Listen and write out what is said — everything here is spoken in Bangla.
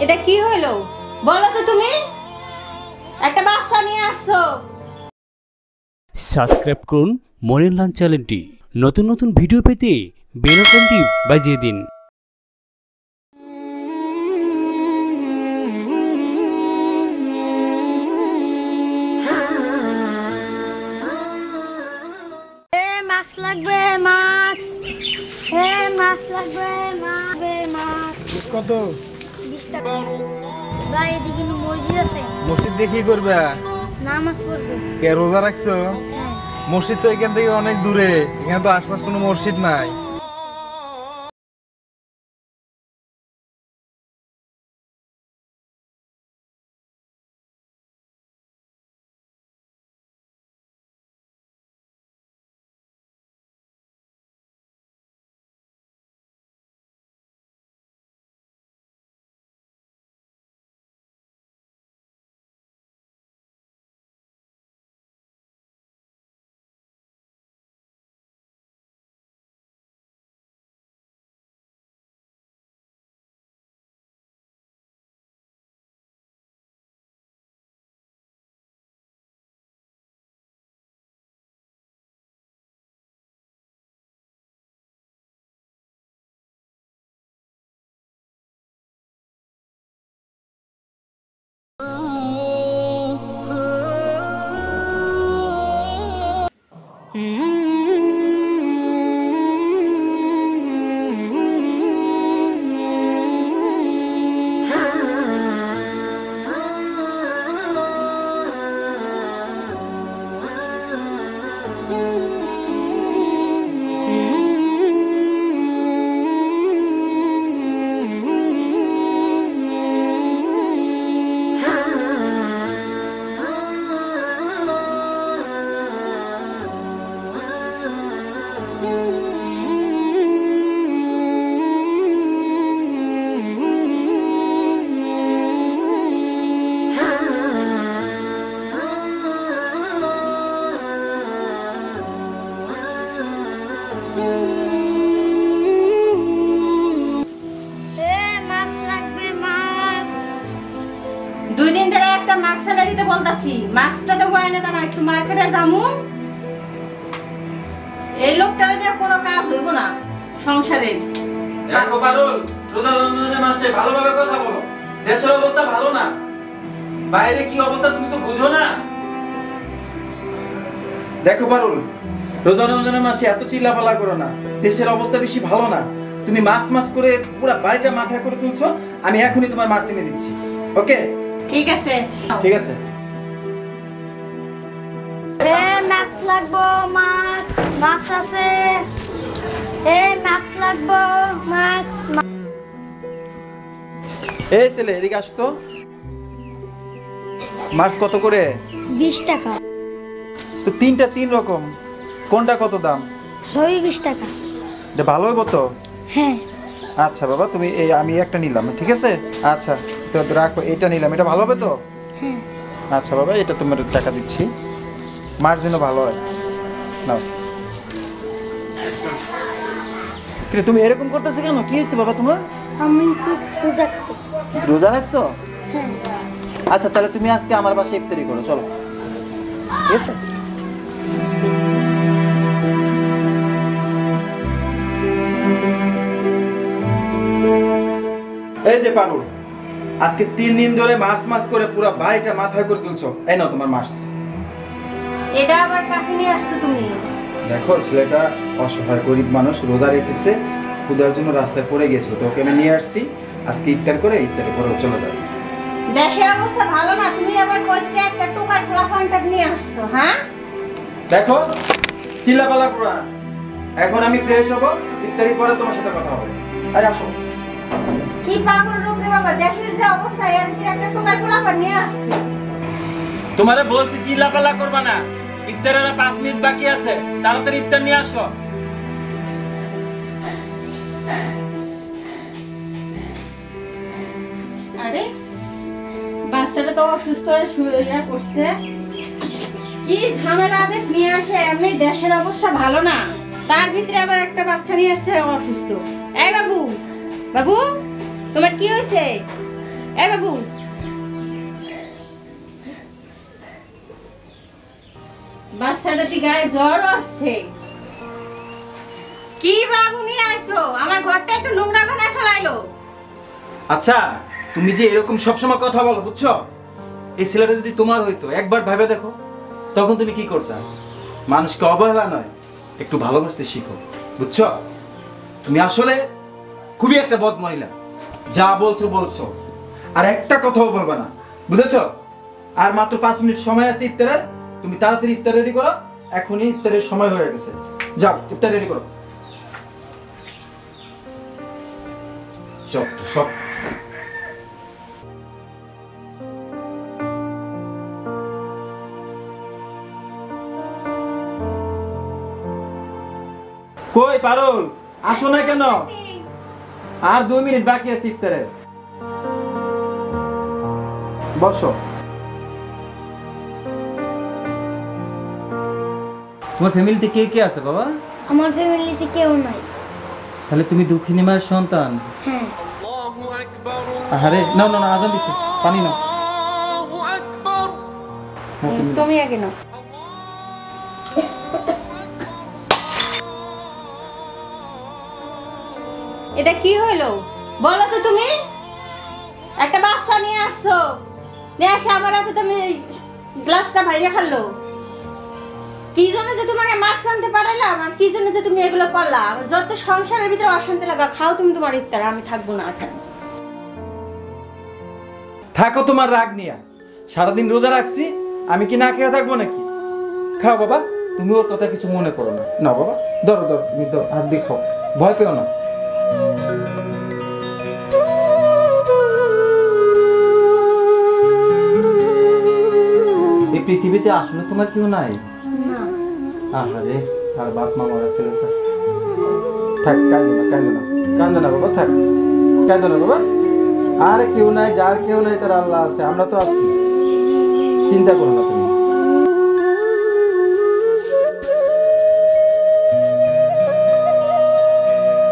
এটা কি হলো বলো তো তুমি? একটা বাচ্চা নিয়ে আসছো। সাবস্ক্রাইব করুন মনির লাঞ্চ চ্যানেলটি। নতুন নতুন ভিডিও পেতে বেল আইকনটি বাজিয়ে দিন। মাস্ক লাগবে, মাস্ক। মাস্ক লাগবে, মাস্ক কত? 20 টাকা। ভাই এদিকে মসজিদ আছে, মসজিদ দেখি করবে? নামাজ পড়বে। কে রোজা রাখছো? মসজিদ তো এখান থেকে অনেক দূরে, এখানে তো আশপাশ কোনো মসজিদ নাই। দুই দিন ধরে একটা মাস্ক এনে দিতে বলতাছি, মাস্কটা তো গয়না দাও না, একটু মার্কেটে যামু। এই লোকটারে দিয়ে কোনো কাজ হইব না সংসারে। দেখো পারুল, রোজা রমজানের মাসে ভালোভাবে কথা বলো। দেশের অবস্থা ভালো না, বাইরে কি অবস্থা তুমি তো বুঝো না। দেখো পারুল, রোজা রমজানের মাসে এত চিল্লাপালা করো না। দেশের অবস্থা বেশি ভালো না। তুমি মাস্ক করে পুরো বাড়িটা মাথায় করে তুলছো। আমি এখনই তোমার মাস্ক এনে দিচ্ছি। ওকে, ঠিক আছে ঠিক আছে। মাস্ক লাগবো, মাস্ক আছে। মাস্ক লাগবো, মাস্ক। এই ছেলে এদিকে আসো তো। মাস্ক কত করে? 20 টাকা। তো তিনটা তিন রকম, কোনটা কত দাম? সবই 20 টাকা। এটা ভালো হইব তো? হ্যাঁ। আচ্ছা বাবা, তুমি এই আমি একটা নিলাম, ঠিক আছে? আচ্ছা তো রাখো, এটা নিলাম, এটা ভালো হবে তো? হ্যাঁ। আচ্ছা বাবা, এটা তোমার টাকা দিচ্ছি, মার জন্য ভালো হয়। নাও। কিন্তু তুমি এরকম করতেছো কেন? কি হয়েছে বাবা তোমার? আমি খুব ক্ষুধার্ত। রোজা রাখছো? হ্যাঁ। আচ্ছা তাহলে তুমি আজকে আমার বাসায় ইফতারি করো, চলো। ঠিক আছে? এই যে পারুল, আজকে 3 দিন ধরে মাস করে পুরো বাড়িটা মাথায় করে তুলছো। এই নাও তোমার মাস। এটা আবার কাকে নিয়ে আসছো তুমি? দেখো ছেলেটা অসহায় গরিব মানুষ, রোজা রেখেছে, ক্ষুধার জন্য রাস্তায় পড়ে গেছিল, তো ওকে আমি নিয়ে আসছি। আজকে ইফতারি করে চলে যাবে। দেশের অবস্থা ভালো না, তুমি আবার কই থেকে একটা টোকাই খোলা কন্ট্রাক্ট নিয়ে আসছো? হ্যাঁ দেখো, চিল্লাপালা করো না। এখন আমি ফ্রেশ হবো, ইফতারি পরে তোমার সাথে কথা হবে। আরে আসো। কি পাগল লোক রে বাবা, দেশের যে অবস্থা এর যে একটা টোকাই খোলা নিয়ে আসছে। তোমারে বলছি চিল্লাপালা করবা না। ইফতারের 5 মিনিট বাকি আছে, তাড়াতাড়ি ইফতার নিয়ে আসো। আরে বাচ্চাটা তো অসুস্থ হয়ে শুয়ে পড়ছে, কি ঝামেলা দেখ নিয়ে আসে। এমনি দেশের অবস্থা ভালো না, তার ভিতরে আবার একটা বাচ্চা নিয়ে আসছে অসুস্থ। এই বাবু, বাবু তোমার কি হয়েছে? এ বাবু, বাচ্চাটাতে গায়ে জ্বর আসছে। কি বাবু নিয়ে আসছো? আমার ঘরটাই তো নোংরা বানায় ফেলাইলো। আচ্ছা, তুমি যে এরকম সবসময় কথা বলো, বুঝছো? এই ছেলেটা যদি তোমার হইতো, একবার ভেবে দেখো তখন তুমি কি করতে। মানুষকে অবহেলা নয়, একটু ভালোবাসতে শিখো, বুঝছো? তুমি আসলে খুবই একটা বদ মহিলা। যা বলছো বলছো, আর একটা কথাও বলবে না, বুঝেছো? আর মাত্র 5 মিনিট সময় আছে ইফতারের। তুমি তাড়াতাড়ি ইফতার রেডি করো, এখনই ইফতারের সময় হয়ে গেছে। যাও ইফতার রেডি করো। চল সব। কই পারুল, আসো না কেন? আর 2 মিনিট বাকি আছে ইফতারের। বসো। তোমার ফ্যামিলিতে কে কে আছে বাবা? আমার ফ্যামিলিতে কেউ নাই। তাহলে তুমি দুঃখিনী মায়ের সন্তান? হ্যাঁ। আরে না না না, আজান দিছে, পানি নাও। তুমি আগে নাও। এটা কি হলো বলো তো? তুমি একটা বাচ্চা নিয়ে আসছো, নিয়ে আসে আমার হাতে তুমি গ্লাসটা ভাইয়া ফেললো। কি জন্য যে তোমাকে মাস্ক আনতে পারাইলাম, আর কি জন্য যে তুমি এগুলো করলা? যত সংসারের ভিতরে অশান্তি লাগা, খাও তুমি তোমার ইফতার, আমি থাকবো না। থাকো তোমার রাগ নিয়া, সারাদিন রোজা রাখছি, আমি কি না খেয়ে থাকবো নাকি? খাও বাবা, তুমি ওর কথা কিছু মনে করো না। না বাবা, ধরো ধরো, তুমি ধরো, হাত দিয়ে খাও, ভয় পেও না। এই পৃথিবীতে আসলে তোমার কেউ নাই? না। আহারে, আর বাপ মা মারা ছেলেটা। থাক, কাঁদো না, কাঁদো না, কাঁদো না বাবা, থাক, কাঁদো না বাবা। আর কেউ নাই, যার কেউ নাই তার আল্লাহ আছে, আমরা তো আছি, চিন্তা করো না তুমি।